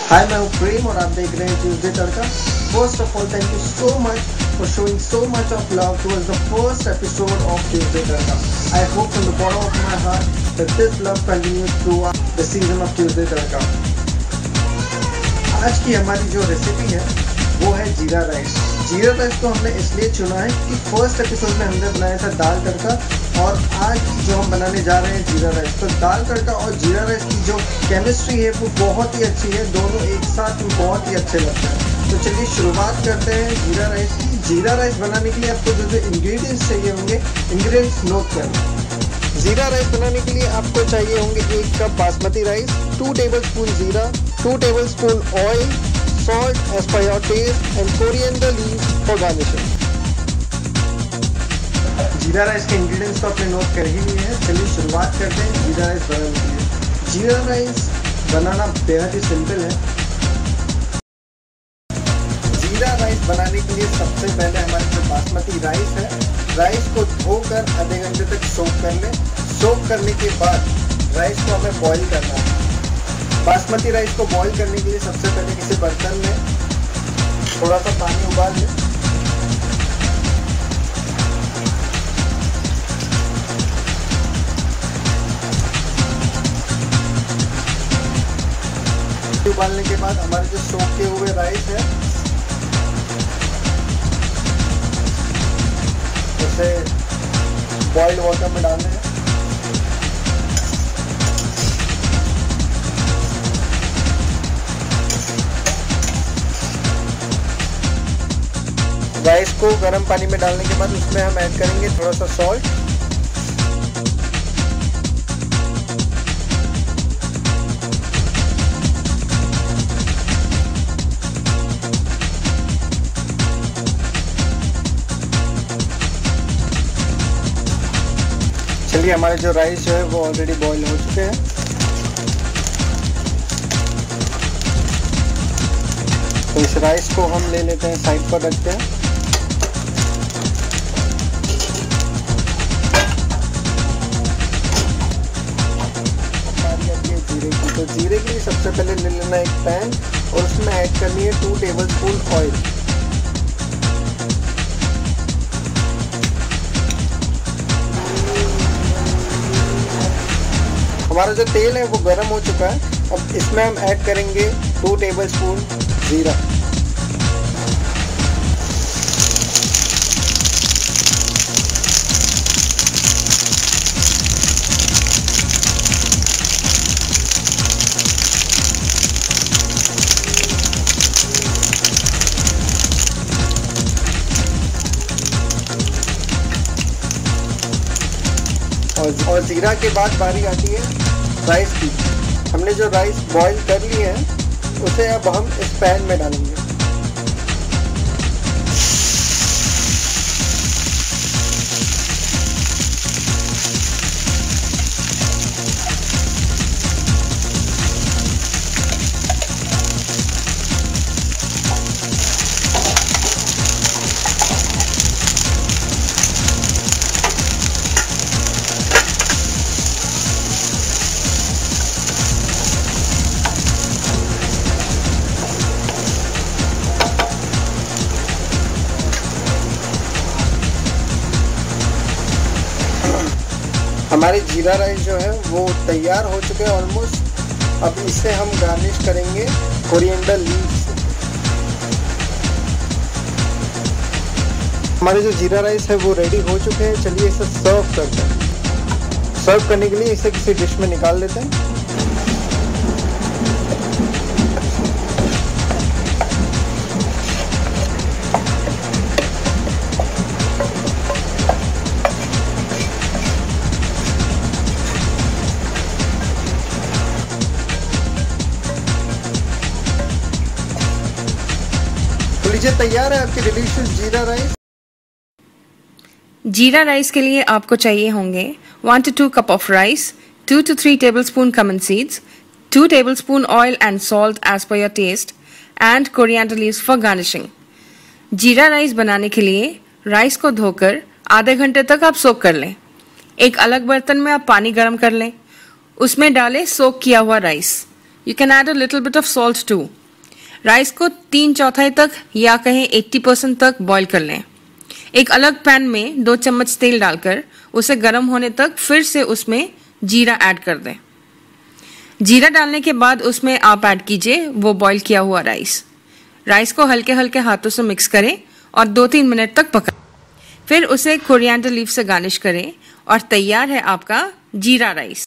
हाय, मैं हूँ प्रेम और आप देख रहे हैं Tuesday tadka. First of all, thank you so much for showing so much of love towards the first episode of Tuesday Tarka. I hope from the bottom of my heart that this love continues throughout the season of Tuesday Tarka. आज की हमारी जो recipe है वो है जीरा rice. जीरा rice को हमने इसलिए चुना है कि फर्स्ट एपिसोड में हमने बनाया था दाल तड़का और आज जो हम बनाने जा रहे हैं जीरा राइस। तो दाल तड़का और जीरा राइस की जो केमिस्ट्री है वो बहुत ही अच्छी है, दोनों एक साथ में बहुत ही अच्छे लगते हैं। तो चलिए शुरुआत करते हैं जीरा राइस की। जीरा राइस बनाने के लिए आपको जो जो इंग्रेडिएंट्स चाहिए होंगे, इंग्रेडिएंट्स नोट कर लें। जीरा राइस बनाने के लिए आपको चाहिए होंगे 1 कप बासमती राइस, 2 टेबलस्पून जीरा, 2 tablespoon oil, salt as per your taste and coriander leaves for garnishing. जीरा राइस के इंग्रेडिएंट्स तो आपने नोट कर ही लिए हैं। चलिए शुरुआत करते हैं जीरा राइस बनाने के लिए। जीरा राइस बनाना बेहद ही सिंपल है। जीरा राइस बनाने के लिए सबसे पहले हमारे जो बासमती राइस है, राइस को धोकर आधे घंटे तक सोक कर लें। सोक करने के बाद राइस को हमें बॉईल करना है। बासमती राइस को बॉईल करने के लिए सबसे पहले किसी बर्तन में थोड़ा सा पानी उबाल लें। उबालने के बाद हमारे जो सोक के हुए राइस है उसे बॉइल्ड वाटर में डालना है। राइस को गर्म पानी में डालने के बाद उसमें हम ऐड करेंगे थोड़ा सा सॉल्ट, चलिए हमारे जो राइस जो है वो ऑलरेडी बॉईल हो चुके हैं। तो इस राइस को हम ले लेते हैं, साइड पर रखते हैं। जीरे की, तो जीरे के लिए सबसे पहले ले लेना एक पैन और उसमें ऐड करनी है 2 टेबलस्पून ऑयल। हमारा जो तेल है वो गर्म हो चुका है। अब इसमें हम ऐड करेंगे 2 टेबलस्पून जीरा। और जीरा के बाद बारी आती है राइस की। हमने जो राइस बॉईल कर ली है उसे अब हम इस पैन में डालेंगे। हमारे जीरा राइस जो है वो तैयार हो चुके हैं ऑलमोस्ट। अब इसे हम गार्निश करेंगे कोरिएंडर लीव्स से। हमारे जो जीरा राइस है वो रेडी हो चुके हैं। चलिए इसे सर्व करते हैं। सर्व करने के लिए इसे किसी डिश में निकाल लेते हैं। लीजिए, तैयार है आपकी डिलीशियस जीरा राइस। जीरा राइस के लिए आपको चाहिए होंगे 1 to 2 cup of rice, 2 to 3 tablespoon cumin seeds, 2 tablespoon oil and salt as per your taste, and coriander leaves for garnishing. जीरा राइस बनाने के लिए राइस को धोकर आधे घंटे तक आप सोक कर लें। एक अलग बर्तन में आप पानी गर्म कर लें, उसमें डालें सोक किया हुआ rice. You can add a little bit of salt too. Rice को 3/4 तक या कहें 80% तक बॉईल कर लें। एक अलग पैन में 2 चम्मच तेल डालकर उसे गर्म होने तक फिर से उसमें जीरा ऐड कर दें। जीरा डालने के बाद उसमें आप ऐड कीजिए वो बॉईल किया हुआ राइस। राइस को हल्के हल्के हाथों से मिक्स करें और 2-3 मिनट तक पकाएं। फिर उसे कोरिएंडर लीफ से गार्निश करें और तैयार है आपका जीरा राइस।